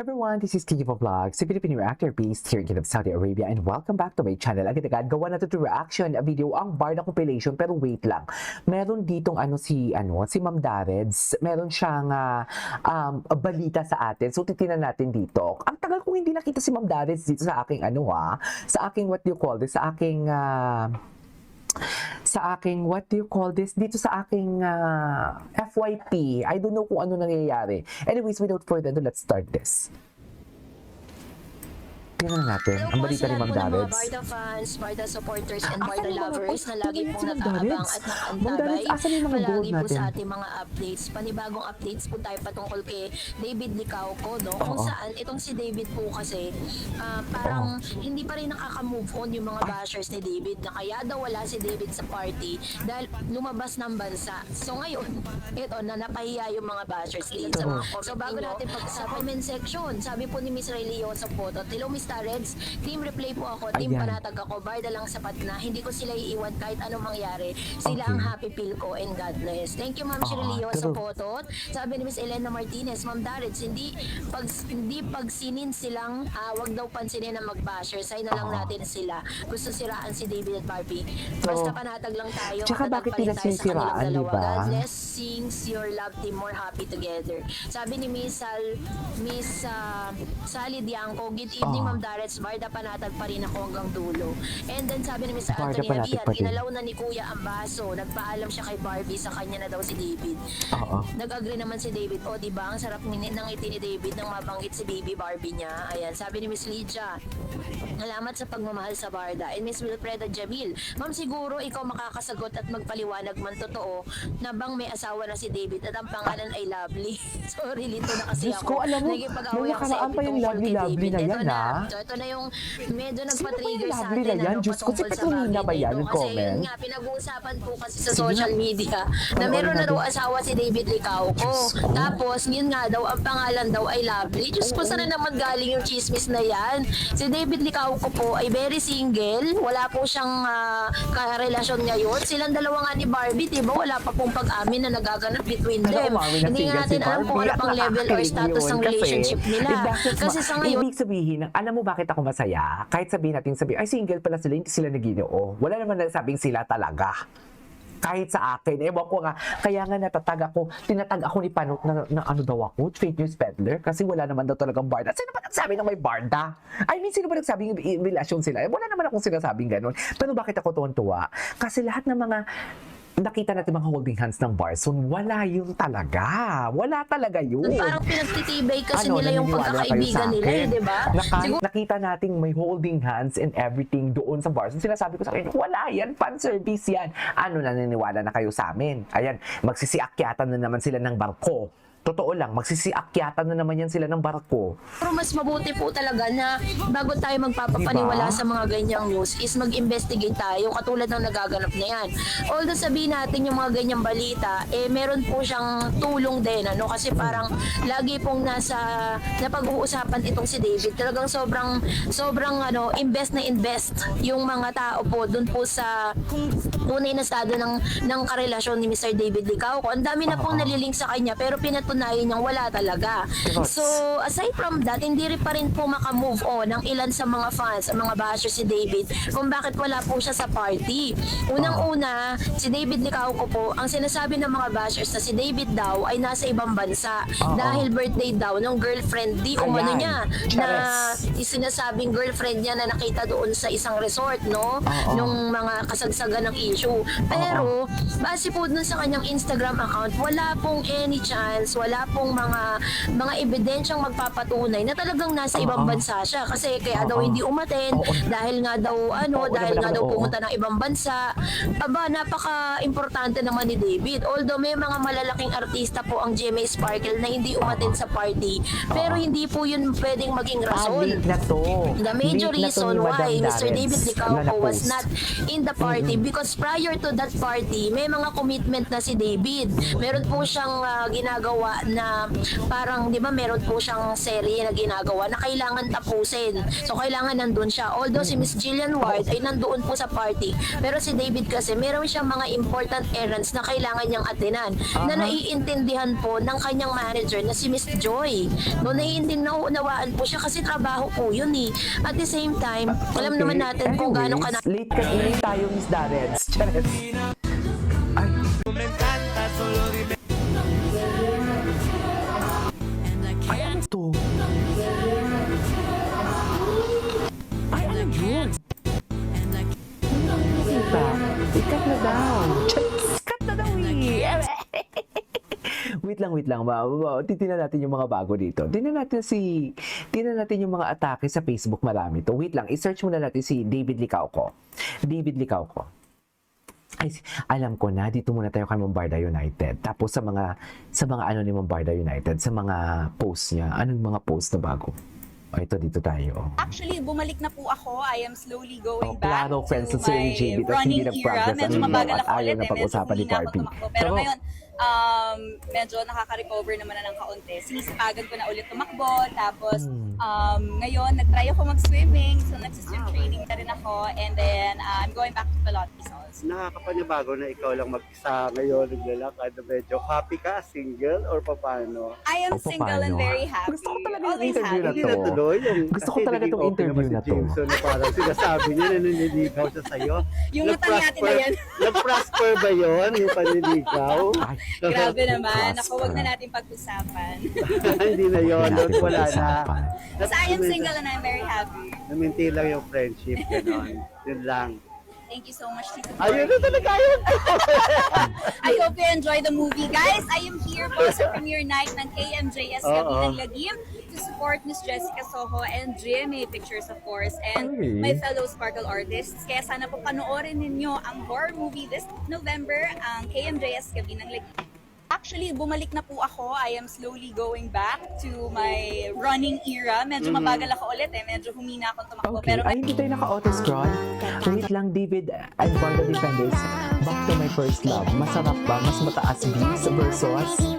everyone, this is Kiki Vlog, si Filipino reactor based here in Saudi Arabia, and welcome back to my channel. Agad-agad, gawa na to reaction video ang Barda compilation, pero wait lang. Meron ditong si Ma'am Dareds, meron siyang balita sa atin. So titinan natin dito. Ang tagal kong hindi nakita si Ma'am Dareds dito sa aking sa aking what do you call this, what do you call this, dito sa aking FYP. I don't know kung ano nangyayari. Anyways, without further ado, let's start this. Tingnan natin ang balita ni Ma'am Dareds. Mga Barda fans, Barda supporters, and Barda yung lovers na lagi pong Ma'am nag-aabang Dareds? at Ma'am nakaantabay Dareds, asan yung mga gold palagi po natin? sa ating mga updates. Panibagong updates po tayo patungkol kay David Licauco, no? Kung saan itong si David po kasi parang hindi pa rin nakaka-move on yung mga bashers ni David, na kaya daw wala si David sa party dahil lumabas ng bansa. So ngayon, ito na napahiya yung mga bashers din sa mga comment. So bago natin sa comment section, sabi po ni Miss Raylio sa photo, "Hello Miss Dareds, team replay po ako, team Ayan. panatag ako, Barda lang sapat na, hindi ko sila iiwan kahit anong mangyari. Sila ang happy pill ko and God bless." Thank you Ma'am Shirley sa true. photo. Sabi ni Miss Elena Martinez, "Ma'am Dareds, hindi pagsinin silang wag daw pansinin na mag-basher, say na lang natin sila. Gusto siraan si David at Barbie. Basta panatag lang tayo. Tsaka matatag bakit pa rin nila tayo sa sinisiraan, kanilang dalawa. diba? God bless, sings your love team more happy together." Sabi ni Miss Sally Dianco, "Good evening Ma'am Dareds, Barda panatag pa rin ako hanggang dulo." And then sabi ni Miss Barda Anthony panatag Abian, pa rin. "Inalaw na ni Kuya ang baso, nagpaalam siya kay Barbie, sa kanya na daw si David." Nag-agree naman si David, "O diba, ang sarap ng ngiti ni David nang mabanggit si baby Barbie niya." Ayan, sabi ni Miss Lydia, "Salamat sa pagmamahal sa Barda." And Miss Wilfreda Jamil, "Ma'am, siguro ikaw makakasagot at magpaliwanag man totoo na bang may asawa na si David at ang pangalan ay Lovely." Sorry, lito na kasi Diyos ako. ko, alam mo, Nagipag-away nung ako sa nakaraan pa yung tungkol kay Lovely David. na Ito yan, na. ha? So, ito na yung medyo Sino nagpa-trigger ba yung sa Lovely atin na yan? Diyos ko, patungkol si sa Petrolina bagay ba na yan? ito. Kasi Comment? yun nga, pinag-uusapan po kasi sa Sige social nga. media na Panoorin meron na natin. daw asawa si David Licauco. Diyos ko. Tapos, yun nga daw, ang pangalan daw ay Lovely. Diyos ko, saan na naman galing yung chismis na yan? Si David Licauco po ay very single. Wala po siyang karelasyon ngayon. Silang dalawa nga ni Barbie, diba? Wala pa pong pag-amin na nagaganap between them. umamin na Hindi nga single natin si alam kung ano Barbie. pang level or status ng relationship nila. Kasi sa ngayon, ibig sabihin, alam mo bakit ako masaya? Kahit sabihin natin, ay single pala sila, hindi sila naginoo. Wala naman nagsabing sila talaga. Kahit sa akin, ewan ko nga, kaya nga tinatag ako ni Panot na ano daw ako, fake news peddler, kasi wala naman daw talagang Barda. Sino ba nagsabi ng may Barda? I mean, sino ba nagsabing relasyon sila? Wala naman akong sinasabing ganun. Pero bakit ako tuwan-tuwa? Kasi lahat ng mga nakita natin mga holding hands ng Barson, wala yun talaga. Wala talaga yun. parang pinagtitibay kasi nila yung naniniwala kayo pagkakaibigan sa nila, akin? di ba? Siguro, Nakita nating may holding hands and everything doon sa Barson. Sinasabi ko sa akin, wala yan, fan service yan. Naniniwala na kayo sa amin? Ayan, magsisiakyatan na naman sila ng barko. Totoo lang, magsisiakyatan na naman yan sila ng barko. pero mas mabuti po talaga na bago tayo magpapapaniwala sa mga ganyang news is mag-investigate tayo katulad ng nagaganap na yan. Although sabihin natin yung mga ganyang balita, meron po siyang tulong din, kasi parang lagi pong napag-uusapan itong si David. Talagang sobrang invest na invest yung mga tao po dun po sa tunay na estado ng karelasyon ni Mr. David Licauco. Ang dami na pong nalilink sa kanya, pero pinatunayan niyang wala talaga. So, aside from that, hindi rin pa rin po makamove on ng ilan sa mga fans, ang mga bashers si David, kung bakit wala po siya sa party. Unang-una, si David Licauco po, ang sinasabi ng mga bashers na si David daw ay nasa ibang bansa dahil birthday daw ng girlfriend di umano Ayan. niya na sinasabing girlfriend niya na nakita doon sa isang resort, no? Nung mga kasagsagan ng issue. Pero, base po dun sa kanyang Instagram account, wala pong any chance, wala pong mga ebidensyang magpapatunay na talagang nasa ibang bansa siya, kasi kaya daw hindi umaten dahil nga daw pumunta ng ibang bansa. Napaka-importante naman ni David. Although may mga malalaking artista po ang GMA Sparkle na hindi umaten sa party, pero hindi po yun pwedeng maging rason. The major reason why Mr. David Licauco was not in the party because prior to that party, may mga commitment na si David. Meron po siyang ginagawa ginagawa na parang, di ba, meron po siyang serye na ginagawa na kailangan tapusin. So, kailangan nandun siya. Although si Miss Jillian Ward ay nandoon po sa party, pero si David kasi meron siyang mga important errands na kailangan niyang atinan na naiintindihan po ng kanyang manager na si Miss Joy. No, naiintindihan po siya kasi trabaho po yun eh. At the same time, alam naman natin kung gaano ka na Late kasi late tayo, Miss Darrens. Chares. Ay. Ay, ano to? Ay, ano yun? Kita, ikat na daw. Cut na daw eh. Wait lang. Titingnan natin yung mga bago dito. Tingnan natin yung mga atake sa Facebook, marami to. Wait lang, i-search muna natin si David Licauco. Ay, alam ko na, dito muna tayo kay Bombarda United. Tapos sa mga ano ni Bombarda United, sa mga post niya. Anong mga post na bago? O, ito, dito tayo. Actually, bumalik na po ako. I am slowly going back Klaro, friends, to sa Sir my JB, tapos hindi running era. nag-progress Medyo ang mabagal at ako ayaw ulit na medyo pag-usapan ni humina ako Barbie. tumakbo. Pero ngayon, medyo nakaka-recover naman na ng kaunti. Sinisipagan ko na ulit tumakbo. Tapos, ngayon, nag-try ako mag-swimming. So, nagsiswim training na rin ako. And then, I'm going back to Pilates also. Nakakapanibago na ikaw lang mag-isa ngayon, naglalakad na medyo happy ka, single, or paano? I am O, single and paano? very happy. Gusto ko talaga yung Always interview na happy. Hindi to. natuloy yung... Gusto ko kasi talaga naging tong open interview naman na si to. Jameson na parang sinasabi niya na naniligaw siya sa'yo. Yung utang natin na yan. Nag-prosper ba yun, yung paniligaw? Ay, Grabe naman. Prosper. Ako, huwag na natin pag-usapan. Hindi na yun, natin wala na. pag-usapan. Basta I am single and I'm very happy. Naminti lang yung friendship, gano'n. Yun lang. Thank you so much, Tito Ayun na talaga yun! I hope you enjoy the movie. Guys, I am here po sa premiere night ng KMJS Kabinang Lagim to support Miss Jessica Soho and GMA Pictures, of course, and Ay. my fellow Sparkle artists. Kaya sana po panoorin ninyo ang horror movie this November, ang KMJS Kabinang Lagim. Actually, bumalik na po ako. I am slowly going back to my running era. Medyo mabagal ako ulit eh. Medyo humina akong tumakbo. Okay. Pero Ay, hindi tayo naka-auto-scroll. Wait lang, David. I'm Barda Defenders. Back to my first love. Masarap ba? Mas mataas views versus...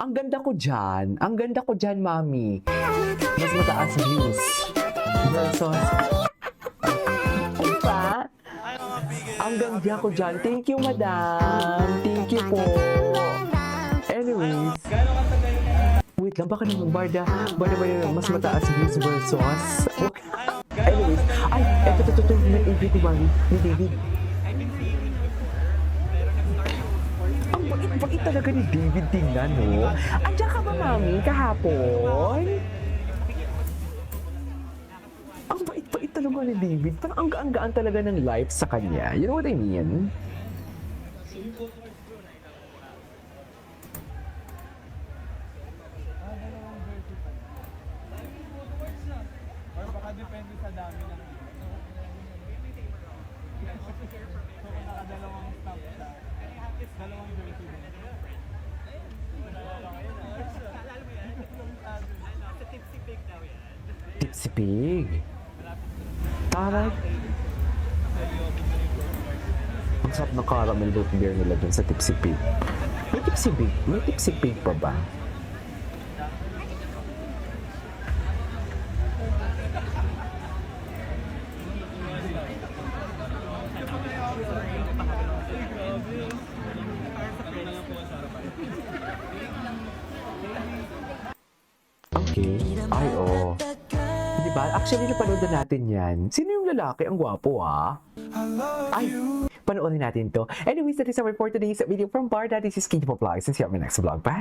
Ang ganda ko dyan, mami. Mas mataas views versus... Diba? Ang ganda ko dyan. Thank you, madam. Thank you po. Anyways. Wait lang, baka naman Barda mas mataas views versus... Anyways. Ay, ito. May AV ko ba ni David? Ang bait talaga ni David, tingnan, no? Andiyan ka ba, mami, kahapon? Ang bait talaga ni David. Parang ang gaan-gaan talaga ng life sa kanya. You know what I mean? Tipsy Pig. Taray. Ang sarap ng caramel root beer nila dun sa Tipsy Pig. May Tipsy Pig pa ba? Okay. Ay, oh. Diba? Actually, napanood na natin yan. Sino yung lalaki? Ang gwapo, ha? Ay, panoorin natin to. Anyways, that is our for today's video from Barda. This is Kitty Vlogs. And see you on my next vlog. Bye!